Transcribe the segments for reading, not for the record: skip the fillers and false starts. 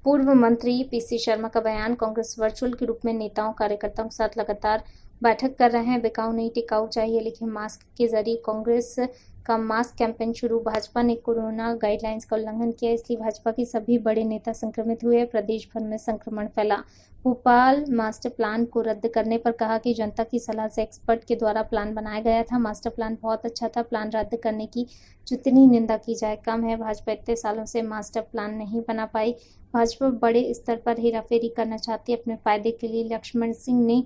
पूर्व मंत्री पीसी शर्मा का बयान। कांग्रेस वर्चुअल के रूप में नेताओं कार्यकर्ताओं के साथ लगातार बैठक कर रहे हैं। बिकाऊ नहीं टिकाऊ चाहिए लिखे मास्क के जरिए कांग्रेस का मास्क कैंपेन शुरू। भाजपा ने कोरोना गाइडलाइंस का उल्लंघन किया, इसलिए भाजपा के सभी बड़े नेता संक्रमित हुए। प्रदेश भर में संक्रमण फैला। भोपाल मास्टर प्लान को रद्द करने पर कहा कि जनता की सलाह से एक्सपर्ट के द्वारा प्लान बनाया गया था। मास्टर प्लान बहुत अच्छा था। प्लान रद्द करने की जितनी निंदा की जाए कम है। भाजपा इतने सालों से मास्टर प्लान नहीं बना पाई। भाजपा बड़े स्तर पर हेराफेरी करना चाहती है अपने फायदे के लिए। लक्ष्मण सिंह ने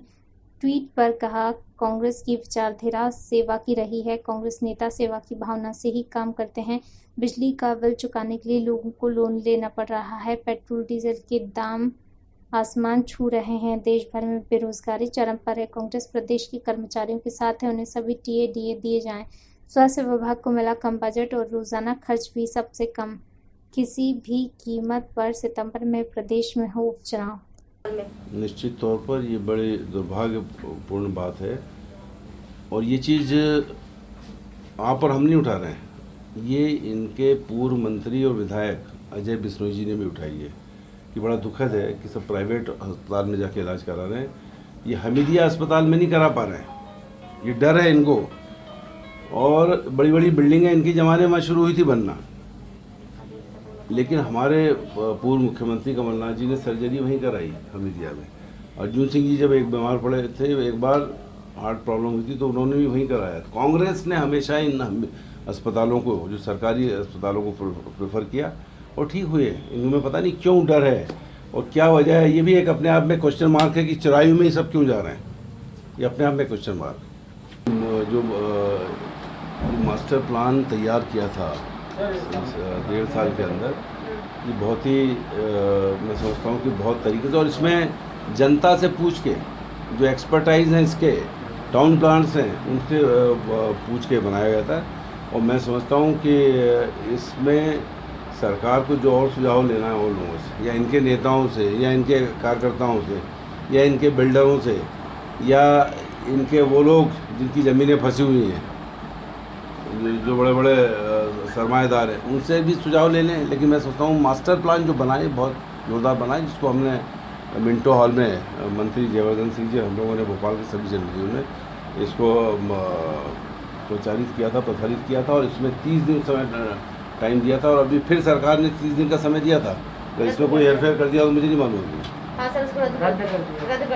ट्वीट पर कहा, कांग्रेस की विचारधारा सेवा की रही है। कांग्रेस नेता सेवा की भावना से ही काम करते हैं। बिजली का बिल चुकाने के लिए लोगों को लोन लेना पड़ रहा है। पेट्रोल डीजल के दाम आसमान छू रहे हैं। देश भर में बेरोजगारी चरम पर है। कांग्रेस प्रदेश के कर्मचारियों के साथ है। उन्हें सभी टीए दिए जाएं। स्वास्थ्य विभाग को मिला कम बजट और रोजाना खर्च भी सबसे कम। किसी भी कीमत पर सितंबर में प्रदेश में हो उपचुनाव। निश्चित तौर पर ये बड़ी दुर्भाग्यपूर्ण बात है और ये चीज़ आप पर हम नहीं उठा रहे हैं, ये इनके पूर्व मंत्री और विधायक अजय बिश्नोई जी ने भी उठाई है कि बड़ा दुखद है कि सब प्राइवेट अस्पताल में जाके इलाज करा रहे हैं। ये हमीदिया अस्पताल में नहीं करा पा रहे हैं, ये डर है इनको। और बड़ी बड़ी बिल्डिंगें इनके ज़माने में शुरू हुई थी बनना, लेकिन हमारे पूर्व मुख्यमंत्री कमलनाथ जी ने सर्जरी वहीं कराई हमीदिया में। अर्जुन सिंह जी जब एक बीमार पड़े थे, एक बार हार्ट प्रॉब्लम हुई थी, तो उन्होंने भी वहीं कराया। कांग्रेस ने हमेशा इन अस्पतालों को, जो सरकारी अस्पतालों को प्रेफर किया और ठीक हुए। इनमें पता नहीं क्यों डर है और क्या वजह है, ये भी एक अपने आप में क्वेश्चन मार्क है कि चुराई में ही सब क्यों जा रहे हैं, ये अपने आप में क्वेश्चन मार्क। जो मास्टर प्लान तैयार किया था 1.5 साल के अंदर, ये बहुत ही मैं समझता हूँ कि बहुत तरीके से, और इसमें जनता से पूछ के, जो एक्सपर्टाइज हैं इसके टाउन प्लान्स हैं, उनसे पूछ के बनाया गया था। और मैं समझता हूँ कि इसमें सरकार को जो और सुझाव लेना है उन लोगों से, या इनके नेताओं से, या इनके कार्यकर्ताओं से, या इनके बिल्डरों से, या इनके वो लोग जिनकी ज़मीनें फंसी हुई हैं, जो बड़े बड़े सरमाएदार हैं, उनसे भी सुझाव ले लें। लेकिन मैं सोचता हूँ मास्टर प्लान जो बनाए बहुत जोरदार बनाए, जिसको हमने मिंटो हॉल में मंत्री जयवर्धन सिंह जी, हम लोगों ने भोपाल के सभी जनप्रतिनिधियों ने इसको प्रचारित किया था और इसमें 30 दिन समय टाइम दिया था। और अभी फिर सरकार ने 30 दिन का समय दिया था, तो इसमें कोई हेरफेर कर दिया तो मुझे नहीं मालूम। हाँ सर, उसको रद्द कर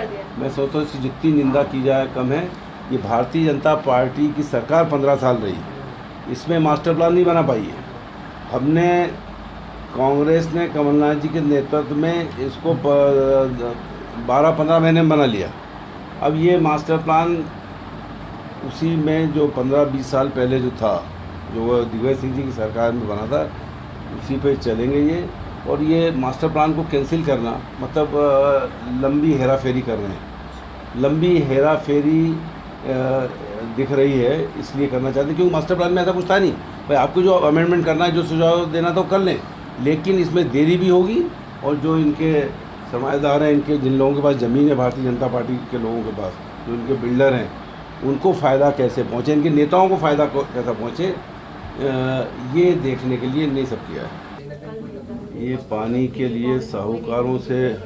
दिया। मैं सोचता हूँ इसकी जितनी निंदा की जाए कम है। ये भारतीय जनता पार्टी की सरकार 15 साल रही, इसमें मास्टर प्लान नहीं बना पाई है। हमने, कांग्रेस ने कमलनाथ जी के नेतृत्व में इसको 12-15 महीने में बना लिया। अब ये मास्टर प्लान उसी में जो 15-20 साल पहले जो था, जो दिग्विजय सिंह जी की सरकार में बना था, उसी पे चलेंगे ये। और ये मास्टर प्लान को कैंसिल करना मतलब लंबी हेराफेरी कर रहे हैं। लंबी हेराफेरी दिख रही है, इसलिए करना चाहते हैं क्योंकि मास्टर प्लान में ऐसा कुछ था नहीं। भाई आपको जो अमेंडमेंट करना है, जो सुझाव देना तो कर लें, लेकिन इसमें देरी भी होगी। और जो इनके सरमाएदार हैं, इनके जिन लोगों के पास ज़मीन है, भारतीय जनता पार्टी के लोगों के पास, जो इनके बिल्डर हैं, उनको फ़ायदा कैसे पहुँचे, इनके नेताओं को फ़ायदा कैसा पहुँचे, ये देखने के लिए नहीं सब किया है। ये पानी के लिए साहूकारों से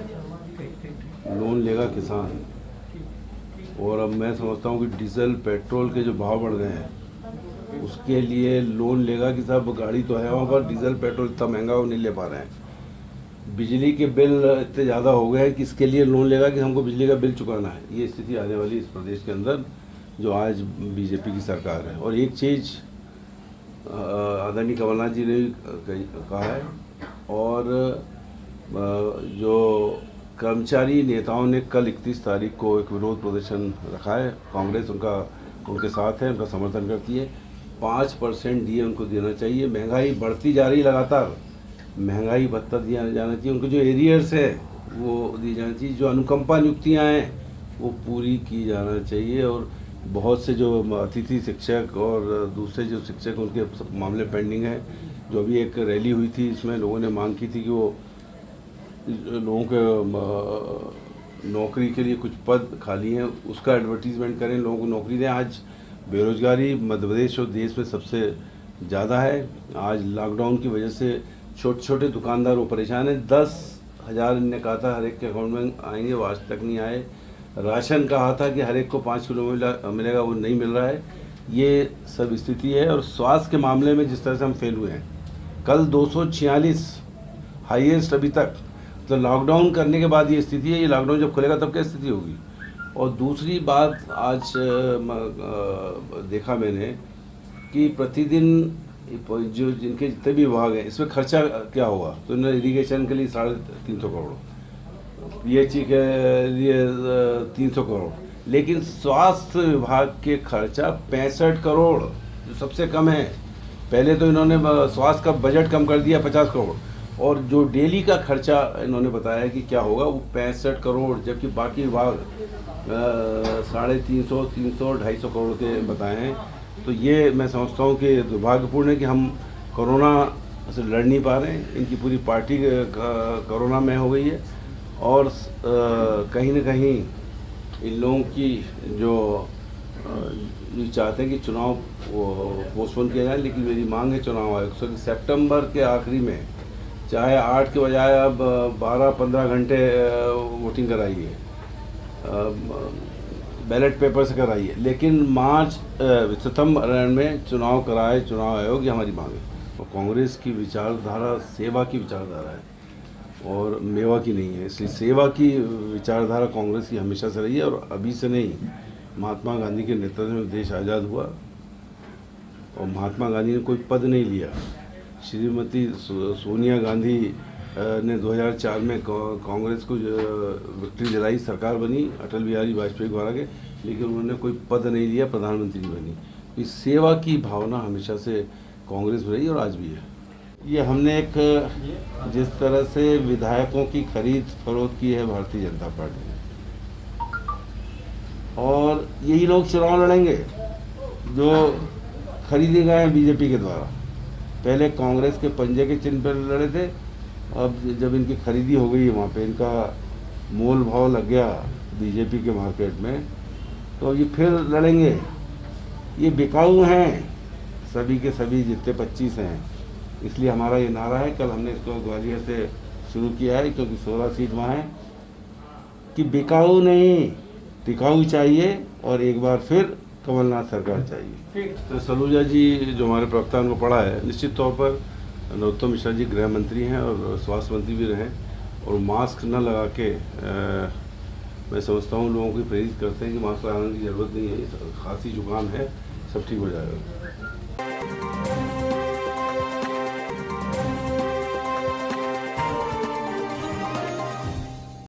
लोन लेगा किसान, और अब मैं समझता हूँ कि डीजल पेट्रोल के जो भाव बढ़ गए हैं, उसके लिए लोन लेगा कि साहब गाड़ी तो है वहाँ पर, डीजल पेट्रोल इतना महंगा वो नहीं ले पा रहे हैं। बिजली के बिल इतने ज़्यादा हो गए हैं कि इसके लिए लोन लेगा कि हमको बिजली का बिल चुकाना है। ये स्थिति आने वाली इस प्रदेश के अंदर, जो आज बीजेपी की सरकार है। और एक चीज़ आदरणीय कमलनाथ जी ने भी कहा है, और जो कर्मचारी नेताओं ने कल 31 तारीख को एक विरोध प्रदर्शन रखा है। कांग्रेस उनके साथ है, उनका समर्थन करती है। 5% डीए उनको देना चाहिए। महंगाई बढ़ती जा रही लगातार, महंगाई भत्ता दिया जाना चाहिए। उनको जो एरियर्स है वो दी जाना चाहिए। जो अनुकंपा नियुक्तियाँ हैं वो पूरी की जाना चाहिए। और बहुत से जो अतिथि शिक्षक और दूसरे जो शिक्षक, उनके मामले पेंडिंग है। जो अभी एक रैली हुई थी, इसमें लोगों ने मांग की थी कि वो लोगों के नौकरी के लिए कुछ पद खाली हैं, उसका एडवर्टीजमेंट करें, लोगों को नौकरी दें। आज बेरोजगारी मध्य प्रदेश और देश में सबसे ज़्यादा है। आज लॉकडाउन की वजह से छोटे छोटे दुकानदार वो परेशान हैं। 1000 इनने कहा था हर एक के अकाउंट में आएंगे, वो आज तक नहीं आए। राशन कहा था कि हर एक को 5 किलो मिलेगा, वो नहीं मिल रहा है। ये सब स्थिति है। और स्वास्थ्य के मामले में जिस तरह से हम फेल हुए हैं, कल 246 हाईएस्ट अभी तक, तो लॉकडाउन करने के बाद ये स्थिति है। ये लॉकडाउन जब खुलेगा तब क्या स्थिति होगी। और दूसरी बात, आज देखा मैंने कि प्रतिदिन जो जिनके जितने भी विभाग हैं, इसमें खर्चा क्या होगा। तो इन्होंने इरिगेशन के लिए 350 करोड़, पीएचई के लिए 300 करोड़, लेकिन स्वास्थ्य विभाग के खर्चा 65 करोड़, जो सबसे कम है। पहले तो इन्होंने स्वास्थ्य का बजट कम कर दिया 50 करोड़, और जो डेली का खर्चा इन्होंने बताया कि क्या होगा वो 65 करोड़, जबकि बाकी विभाग 350, 300, 250 करोड़ के बताए हैं। तो ये मैं समझता हूँ कि दुर्भाग्यपूर्ण है कि हम कोरोना से लड़ नहीं पा रहे हैं। इनकी पूरी पार्टी कोरोना में हो गई है। और कहीं ना कहीं इन लोगों की जो ये चाहते हैं कि चुनाव पोस्टपोन किया जाए, लेकिन मेरी मांग है चुनाव आयोग से सितंबर के आखिरी में, चाहे 8 के बजाय अब 12-15 घंटे वोटिंग कराइए, बैलेट पेपर से कराइए, लेकिन मार्च सितंबर में चुनाव कराए चुनाव आयोग। ये हमारी मांग है। और कांग्रेस की विचारधारा सेवा की विचारधारा है और मेवा की नहीं है। इसलिए सेवा की विचारधारा कांग्रेस की हमेशा से रही है, और अभी से नहीं। महात्मा गांधी के नेतृत्व में देश आज़ाद हुआ और महात्मा गांधी ने कोई पद नहीं लिया। श्रीमती सोनिया गांधी ने 2004 में कांग्रेस को विक्ट्री दिलाई, सरकार बनी अटल बिहारी वाजपेयी द्वारा के, लेकिन उन्होंने कोई पद नहीं लिया, प्रधानमंत्री बनी। इस सेवा की भावना हमेशा से कांग्रेस में रही और आज भी है। ये हमने एक जिस तरह से विधायकों की खरीद फरोख्त की है भारतीय जनता पार्टी ने, और यही लोग चुनाव लड़ेंगे जो खरीदे गए हैं बीजेपी के द्वारा। पहले कांग्रेस के पंजे के चिन्ह पर लड़े थे, अब जब इनकी खरीदी हो गई है, वहाँ पे इनका मोल भाव लग गया बीजेपी के मार्केट में, तो ये फिर लड़ेंगे। ये बिकाऊ हैं सभी के सभी, जितने 25 हैं। इसलिए हमारा ये नारा है, कल हमने इसको ग्वालियर से शुरू किया है, क्योंकि 16 सीट वहाँ है, कि बिकाऊ नहीं टिकाऊ चाहिए, और एक बार फिर कमलनाथ सरकार चाहिए। तो सलूजा जी जो हमारे प्रवक्ता उनको पढ़ा है, निश्चित तौर पर नरोत्तम मिश्रा जी गृह मंत्री हैं और स्वास्थ्य मंत्री भी रहे, और मास्क न लगा के मैं समझता हूँ लोगों को प्रेरित करते हैं कि मास्क लगाने की ज़रूरत नहीं है, खांसी जुकाम है, सब ठीक हो जाएगा।